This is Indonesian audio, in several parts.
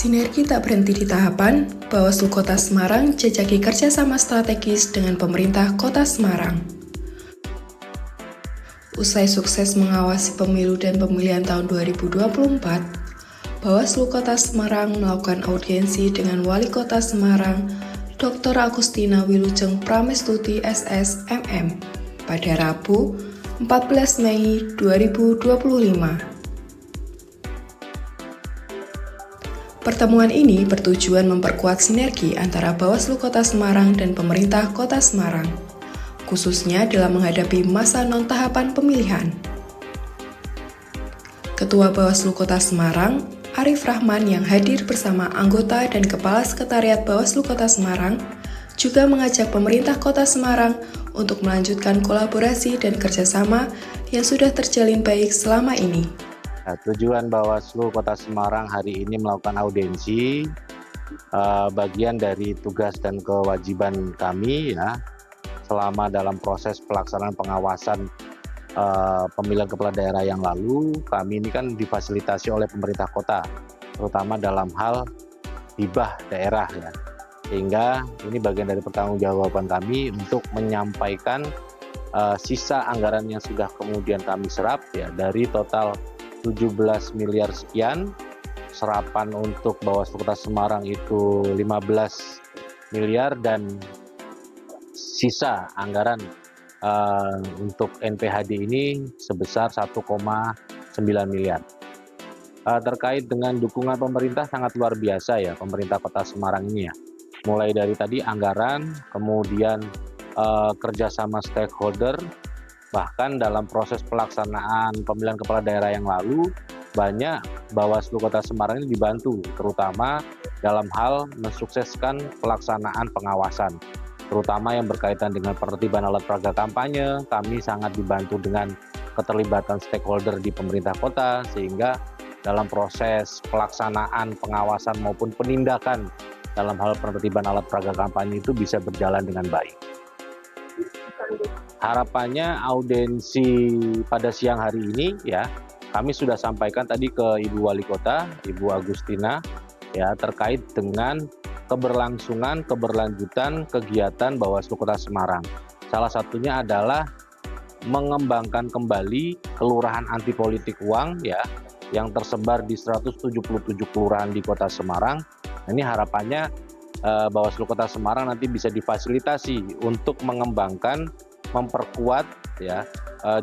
Sinergi tak berhenti di tahapan, Bawaslu Kota Semarang jajaki kerjasama strategis dengan pemerintah Kota Semarang. Usai sukses mengawasi pemilu dan pemilihan tahun 2024, Bawaslu Kota Semarang melakukan audiensi dengan Wali Kota Semarang, Dr. Agustina Wilujeng Pramestuti SS.MM, pada Rabu, 14 Mei 2025. Pertemuan ini bertujuan memperkuat sinergi antara Bawaslu Kota Semarang dan pemerintah Kota Semarang, khususnya dalam menghadapi masa non-tahapan pemilihan. Ketua Bawaslu Kota Semarang, Arif Rahman yang hadir bersama anggota dan Kepala Sekretariat Bawaslu Kota Semarang, juga mengajak pemerintah Kota Semarang untuk melanjutkan kolaborasi dan kerjasama yang sudah terjalin baik selama ini. Tujuan Bawaslu Kota Semarang hari ini melakukan audiensi bagian dari tugas dan kewajiban kami ya selama dalam proses pelaksanaan pengawasan pemilihan kepala daerah yang lalu. Kami ini kan difasilitasi oleh pemerintah kota, terutama dalam hal hibah daerah ya. Sehingga ini bagian dari pertanggungjawaban kami untuk menyampaikan sisa anggaran yang sudah kemudian kami serap ya dari total 17 miliar sekian, serapan untuk Bawaslu Kota Semarang itu 15 miliar dan sisa anggaran untuk NPHD ini sebesar 1,9 miliar. Terkait dengan dukungan pemerintah sangat luar biasa ya pemerintah Kota Semarang ini ya. Mulai dari tadi anggaran, kemudian kerjasama stakeholder, bahkan dalam proses pelaksanaan pemilihan kepala daerah yang lalu, banyak Bawaslu Kota Semarang ini dibantu, terutama dalam hal mensukseskan pelaksanaan pengawasan, terutama yang berkaitan dengan penertiban alat peraga kampanye. Kami sangat dibantu dengan keterlibatan stakeholder di pemerintah kota, sehingga dalam proses pelaksanaan pengawasan maupun penindakan dalam hal penertiban alat peraga kampanye itu bisa berjalan dengan baik. Harapannya audiensi pada siang hari ini ya, kami sudah sampaikan tadi ke Ibu Wali Kota, Ibu Agustina ya, terkait dengan keberlanjutan kegiatan Bawaslu Kota Semarang. Salah satunya adalah mengembangkan kembali kelurahan anti politik uang ya, yang tersebar di 177 kelurahan di Kota Semarang. Ini harapannya Bawaslu Kota Semarang nanti bisa difasilitasi untuk mengembangkan, memperkuat ya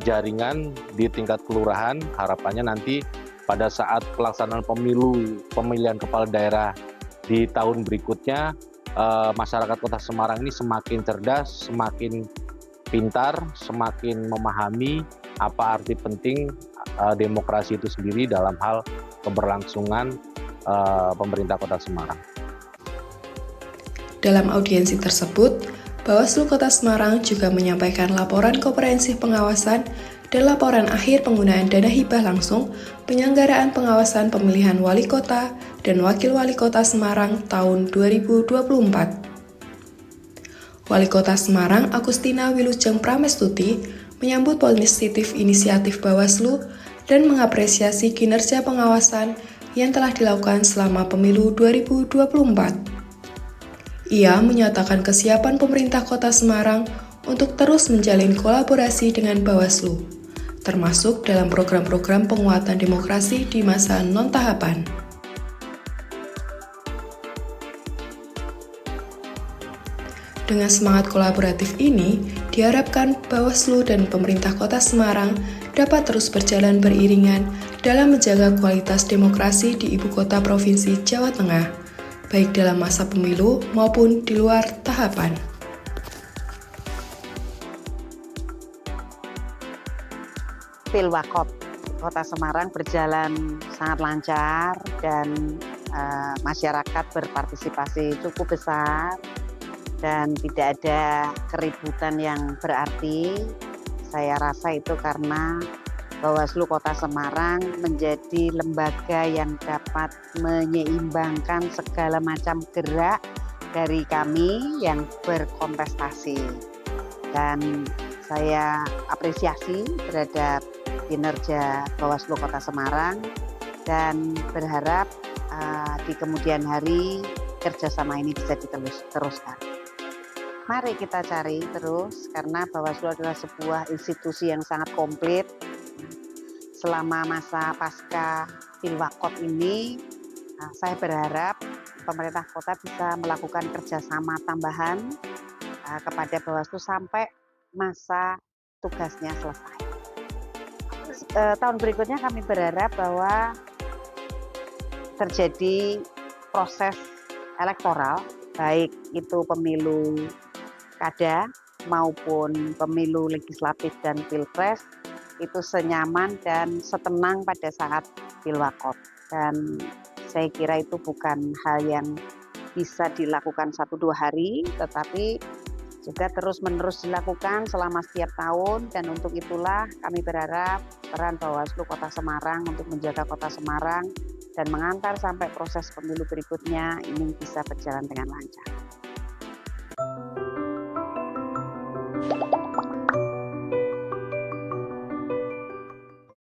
jaringan di tingkat kelurahan. Harapannya nanti pada saat pelaksanaan pemilihan kepala daerah di tahun berikutnya, masyarakat Kota Semarang ini semakin cerdas, semakin pintar, semakin memahami apa arti penting demokrasi itu sendiri dalam hal keberlangsungan pemerintah Kota Semarang. Dalam audiensi tersebut, Bawaslu Kota Semarang juga menyampaikan laporan komprehensif pengawasan dan laporan akhir penggunaan dana hibah langsung penyelenggaraan pengawasan pemilihan wali kota dan wakil wali kota Semarang tahun 2024. Wali Kota Semarang Agustina Wilujeng Pramestuti menyambut positif inisiatif Bawaslu dan mengapresiasi kinerja pengawasan yang telah dilakukan selama pemilu 2024. Ia menyatakan kesiapan pemerintah Kota Semarang untuk terus menjalin kolaborasi dengan Bawaslu, termasuk dalam program-program penguatan demokrasi di masa non-tahapan. Dengan semangat kolaboratif ini, diharapkan Bawaslu dan pemerintah Kota Semarang dapat terus berjalan beriringan dalam menjaga kualitas demokrasi di Ibu Kota Provinsi Jawa Tengah, baik dalam masa pemilu maupun di luar tahapan. Pilwakot Kota Semarang berjalan sangat lancar dan masyarakat berpartisipasi cukup besar dan tidak ada keributan yang berarti. Saya rasa itu karena Bawaslu Kota Semarang menjadi lembaga yang dapat menyeimbangkan segala macam gerak dari kami yang berkontestasi. Dan saya apresiasi terhadap kinerja Bawaslu Kota Semarang dan berharap di kemudian hari kerjasama ini bisa diteruskan. Mari kita cari terus, karena Bawaslu adalah sebuah institusi yang sangat komplit. Selama masa pasca Pilwakot ini, saya berharap pemerintah kota bisa melakukan kerjasama tambahan kepada Bawaslu sampai masa tugasnya selesai. Tahun berikutnya kami berharap bahwa terjadi proses elektoral, baik itu pemilu kada maupun pemilu legislatif dan pilpres, itu senyaman dan setenang pada saat Pilwakot. Dan saya kira itu bukan hal yang bisa dilakukan 1-2 hari, tetapi juga terus-menerus dilakukan selama setiap tahun. Dan untuk itulah kami berharap peran Bawaslu Kota Semarang untuk menjaga Kota Semarang dan mengantar sampai proses pemilu berikutnya ini bisa berjalan dengan lancar.